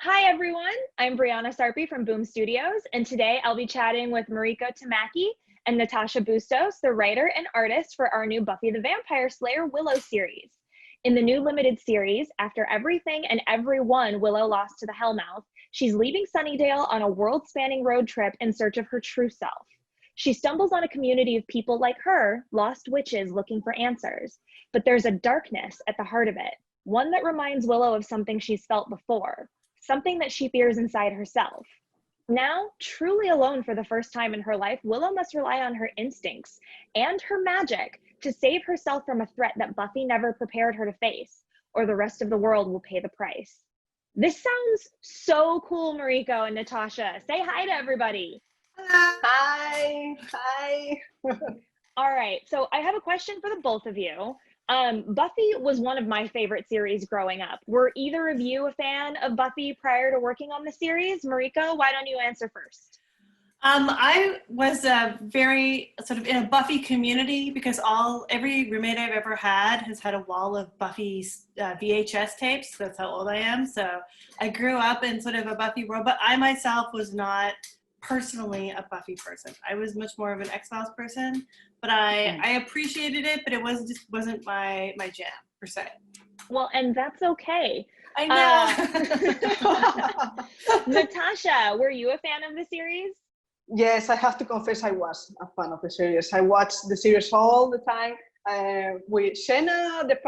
Hi everyone, I'm Breanna Sarpy from Boom Studios, and today I'll be chatting with Mariko Tamaki and Natacha Bustos, the writer and artist for our new Buffy the Vampire Slayer Willow series. In the new limited series, after everything and everyone Willow lost to the Hellmouth, she's leaving Sunnydale on a world-spanning road trip in search of her true self. She stumbles on a community of people like her, lost witches looking for answers, but there's a darkness at the heart of it, one that reminds Willow of something she's felt before. Something that she fears inside herself. Now, truly alone for the first time in her life, Willow must rely on her instincts and her magic to save herself from a threat that Buffy never prepared her to face, or the rest of the world will pay the price. This sounds so cool, Mariko and Natacha. Say hi to everybody. Hi. Hi. All right, so I have a question for the both of you. Buffy was one of my favorite series growing up. Were either of you a fan of Buffy prior to working on the series? Mariko, why don't you answer first? I was very sort of in a Buffy community because every roommate I've ever had has had a wall of Buffy's VHS tapes. That's how old I am. So I grew up in sort of a Buffy world, but I myself was not personally a Buffy person. I was much more of an X-Files person, but I appreciated it, but it wasn't my jam per se. Well, and that's okay. I know. Natacha, were you a fan of the series? Yes, I have to confess I was a fan of the series. I watched the series all the time. With Xena, the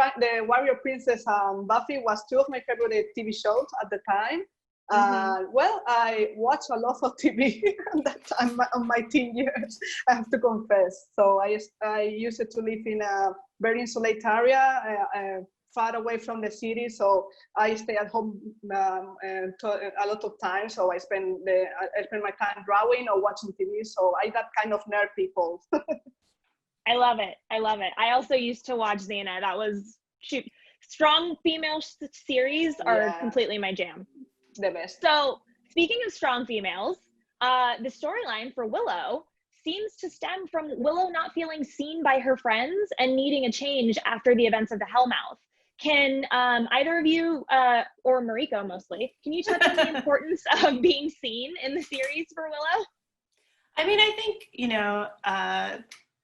Warrior Princess, and Buffy was two of my favorite TV shows at the time. Well, I watched a lot of TV at that time on my teen years, I have to confess. So I used to live in a very insulated area, far away from the city. So I stay at home a lot of time. So I spend my time drawing or watching TV. So I got kind of nerd people. I love it. I love it. I also used to watch Xena. That was strong female series are completely my jam. The best. So speaking of strong females, the storyline for Willow seems to stem from Willow not feeling seen by her friends and needing a change after the events of the Hellmouth. Can either of you, or Mariko mostly, can you touch on the importance of being seen in the series for Willow? I mean, I think,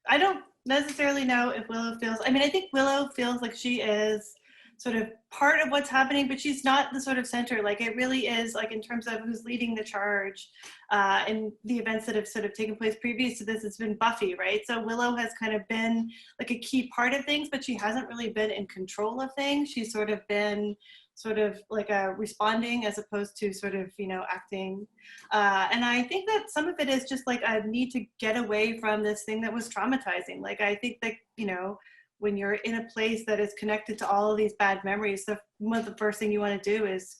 I don't necessarily know if Willow feels, I think Willow feels like she is sort of part of what's happening, but she's not the sort of center. Like it really is like in terms of who's leading the charge and the events that have sort of taken place previous to this, it's been Buffy, right? So Willow has kind of been like a key part of things, but she hasn't really been in control of things. She's sort of been sort of like responding as opposed to sort of, acting. And I think that some of it is just like a need to get away from this thing that was traumatizing. Like I think that, when you're in a place that is connected to all of these bad memories, one of the first thing you want to do is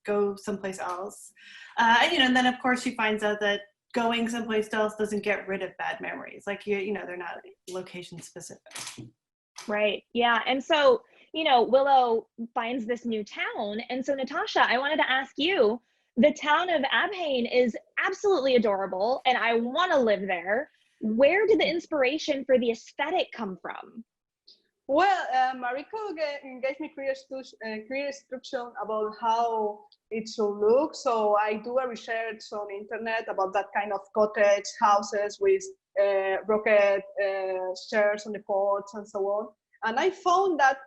go someplace else. And then of course she finds out that going someplace else doesn't get rid of bad memories. Like they're not location specific. Right. Yeah. And so, Willow finds this new town. And so Natacha, I wanted to ask you, the town of Abhain is absolutely adorable and I want to live there. Where did the inspiration for the aesthetic come from? Well, Mariko gave me clear instruction about how it should look. So I do a research on the internet about that kind of cottage houses with rocket chairs on the porch and so on. And I found that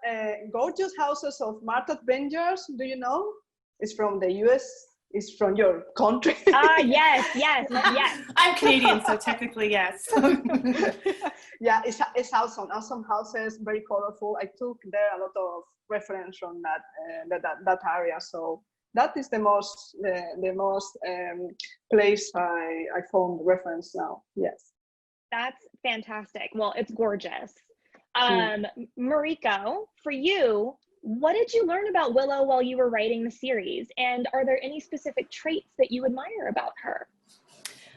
gorgeous houses of Martha Avengers, do you know? It's from the US. It's from your country. Yes. I'm Canadian, so technically yes. Yeah, it's awesome houses, very colorful. I took there a lot of reference from that area. So that is the most place I found reference now. Yes. That's fantastic. Well, it's gorgeous. Mariko, for you, what did you learn about Willow while you were writing the series? And are there any specific traits that you admire about her?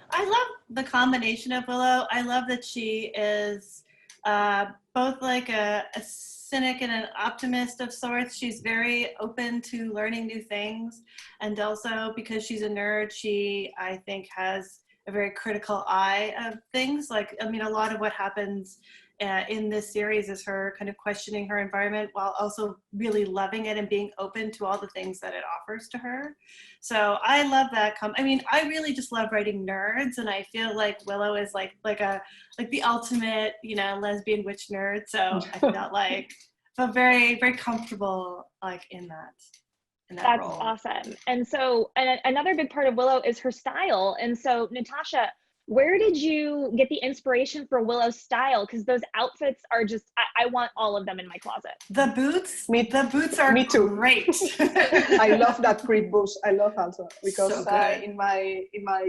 I love the combination of Willow. I love that she is both like a cynic and an optimist of sorts. She's very open to learning new things. And also because she's a nerd, she, I think, has a very critical eye of things. Like, a lot of what happens in this series is her kind of questioning her environment while also really loving it and being open to all the things that it offers to her. So I love that. I mean, I really just love writing nerds, and I feel like Willow is like the ultimate, you know, lesbian witch nerd. So I felt very, very comfortable like in that That's role. awesome. And so another big part of Willow is her style. And so Natacha, where did you get the inspiration for Willow's style? Because those outfits are just, I want all of them in my closet. The boots are me too. Great. I love that creep boots. I love also because So in my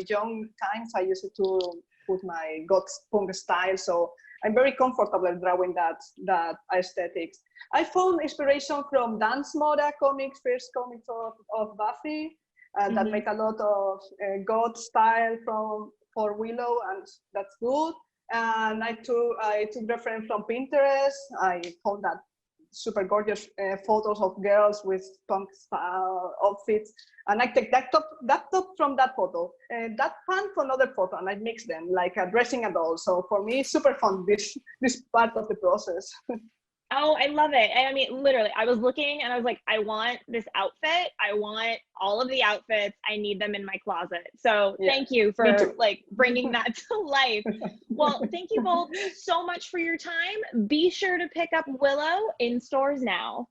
young times I used to put my goth punk style, so I'm very comfortable drawing that aesthetics. I found inspiration from Dance Moda comics, first comics of Buffy, that make a lot of goth style for Willow, and that's good. And I took reference from Pinterest. I found that super gorgeous photos of girls with punk style outfits, and I take that top from that photo, that pant from another photo, and I mix them like dressing a doll. So for me, it's super fun, this part of the process. Oh, I love it. I mean, literally, I was looking and I was like, I want this outfit. I want all of the outfits. I need them in my closet. So thank you for like bringing that to life. Well, thank you both so much for your time. Be sure to pick up Willow in stores now.